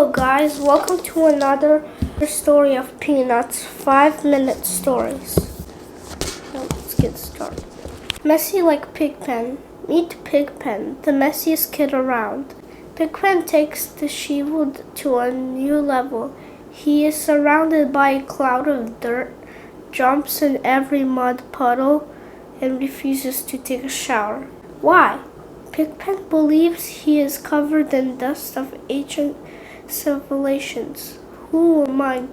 Hello guys, welcome to another story of Peanuts 5-minute stories. Now let's get started. Messy like Pigpen. Meet Pigpen, the messiest kid around. Pigpen takes the shield to a new level. He is surrounded by a cloud of dirt, jumps in every mud puddle, and refuses to take a shower. Why? Pigpen believes he is covered in dust of ancient civilizations. Who am I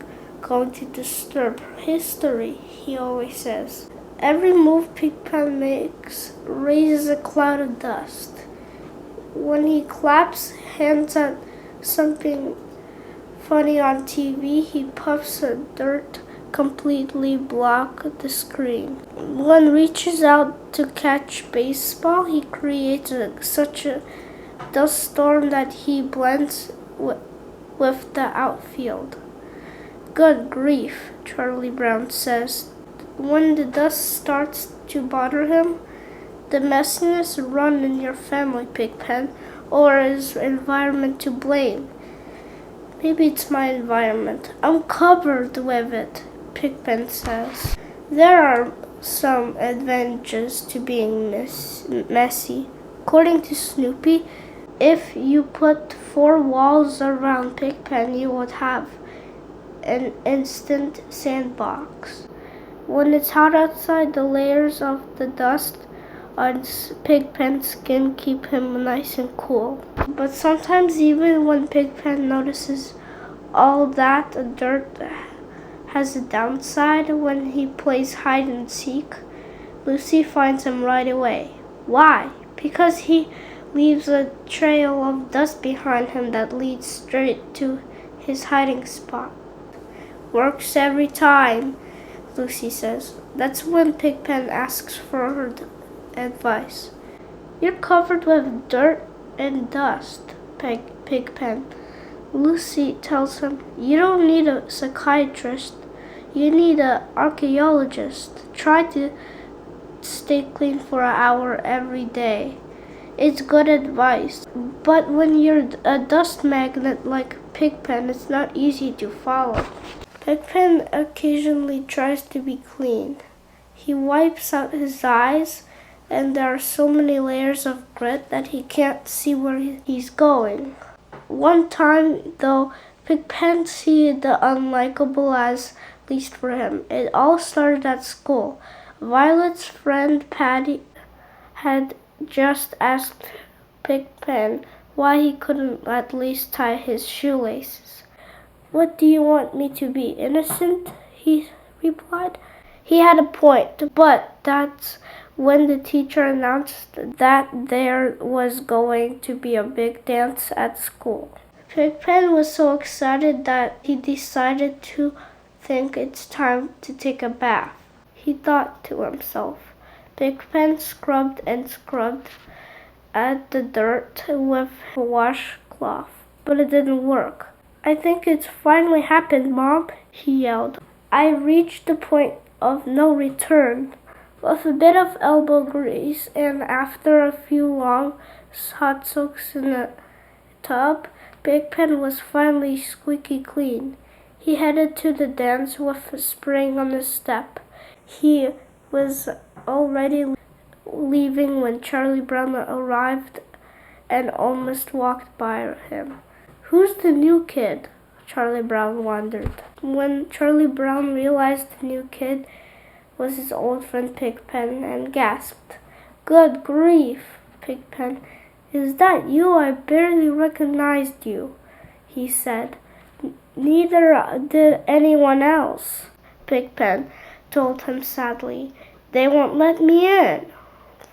going to disturb? History, he always says. Every move Pigpen makes raises a cloud of dust. When he claps hands at something funny on TV, he puffs a dirt completely block the screen. When reaches out to catch baseball, he creates such a dust storm that he blends with the outfield. Good grief, Charlie Brown says. When the dust starts to bother him, the messiness run in your family, Pigpen, or is environment to blame? Maybe it's my environment. I'm covered with it, Pigpen says. There are some advantages to being messy. According to Snoopy, if you put 4 walls around Pigpen, you would have an instant sandbox. When it's hot outside, the layers of the dust on Pigpen's skin keep him nice and cool. But sometimes, even when Pigpen notices all that dirt has a downside, when he plays hide and seek, Lucy finds him right away. Why? Because he leaves a trail of dust behind him that leads straight to his hiding spot. Works every time, Lucy says. That's when Pigpen asks for her advice. You're covered with dirt and dust, Pigpen. Lucy tells him, you don't need a psychiatrist. You need an archaeologist. Try to stay clean for an hour every day. It's good advice. But when you're a dust magnet like Pigpen, it's not easy to follow. Pigpen occasionally tries to be clean. He wipes out his eyes, and there are so many layers of grit that he can't see where he's going. One time, though, Pigpen sees the unlikable as least for him. It all started at school. Violet's friend Patty had just asked Pigpen why he couldn't at least tie his shoelaces. What do you want me to be, innocent? He replied. He had a point, but that's when the teacher announced that there was going to be a big dance at school. Pigpen was so excited that he decided to think it's time to take a bath. He thought to himself. Pigpen scrubbed and scrubbed at the dirt with a washcloth, but it didn't work. I think it's finally happened, Mom, he yelled. I reached the point of no return. With a bit of elbow grease and after a few long hot soaks in the tub, Pigpen was finally squeaky clean. He headed to the dance with a spring on his step. He was already leaving when Charlie Brown arrived and almost walked by him. Who's the new kid? Charlie Brown wondered. When Charlie Brown realized the new kid was his old friend Pigpen and gasped. Good grief, Pigpen. Is that you? I barely recognized you, he said. Neither did anyone else, Pigpen told him sadly. They won't let me in.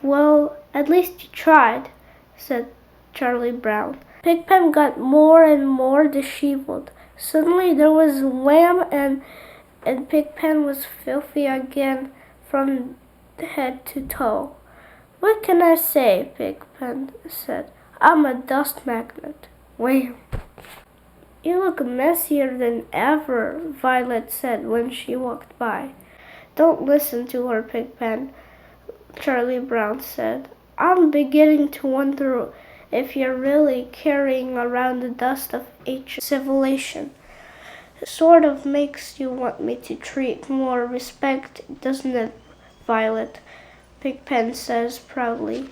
Well, at least you tried, said Charlie Brown. Pigpen got more and more disheveled. Suddenly there was wham and Pigpen was filthy again from head to toe. What can I say? Pigpen said. I'm a dust magnet. Wham! You look messier than ever, Violet said when she walked by. Don't listen to her, Pigpen, Charlie Brown said. I'm beginning to wonder if you're really carrying around the dust of ancient civilization. It sort of makes you want me to treat more respect, doesn't it, Violet? PIGPEN says proudly.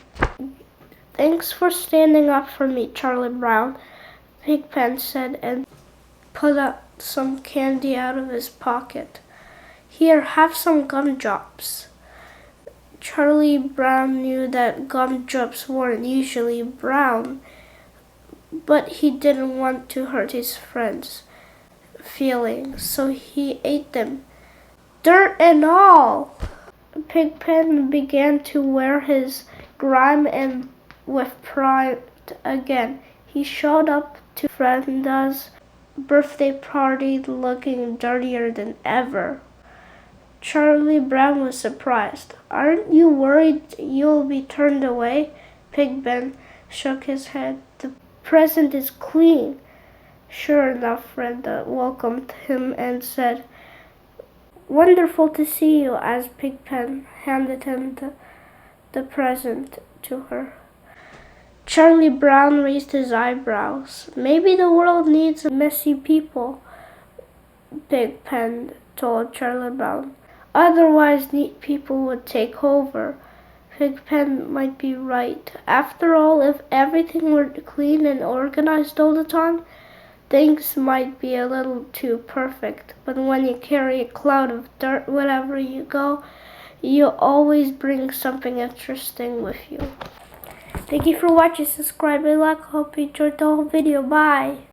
Thanks for standing up for me, Charlie Brown, PIGPEN said and pulled out some candy out of his pocket. Here, have some gumdrops. Charlie Brown knew that gumdrops weren't usually brown, but he didn't want to hurt his friends' feelings, so he ate them, dirt and all. PIGPEN began to wear his grime and with pride again. He showed up to Brenda's birthday party looking dirtier than ever. Charlie Brown was surprised. Aren't you worried you'll be turned away? PIGPEN shook his head. The present is clean. Sure enough, Brenda welcomed him and said, Wonderful to see you, as PIGPEN handed him the present to her. Charlie Brown raised his eyebrows. Maybe the world needs messy people, PIGPEN told Charlie Brown. Otherwise, neat people would take over. PIGPEN might be right. After all, if everything were clean and organized all the time, things might be a little too perfect. But when you carry a cloud of dirt wherever you go, you always bring something interesting with you. Thank you for watching. Subscribe and like. Hope you enjoyed the whole video. Bye.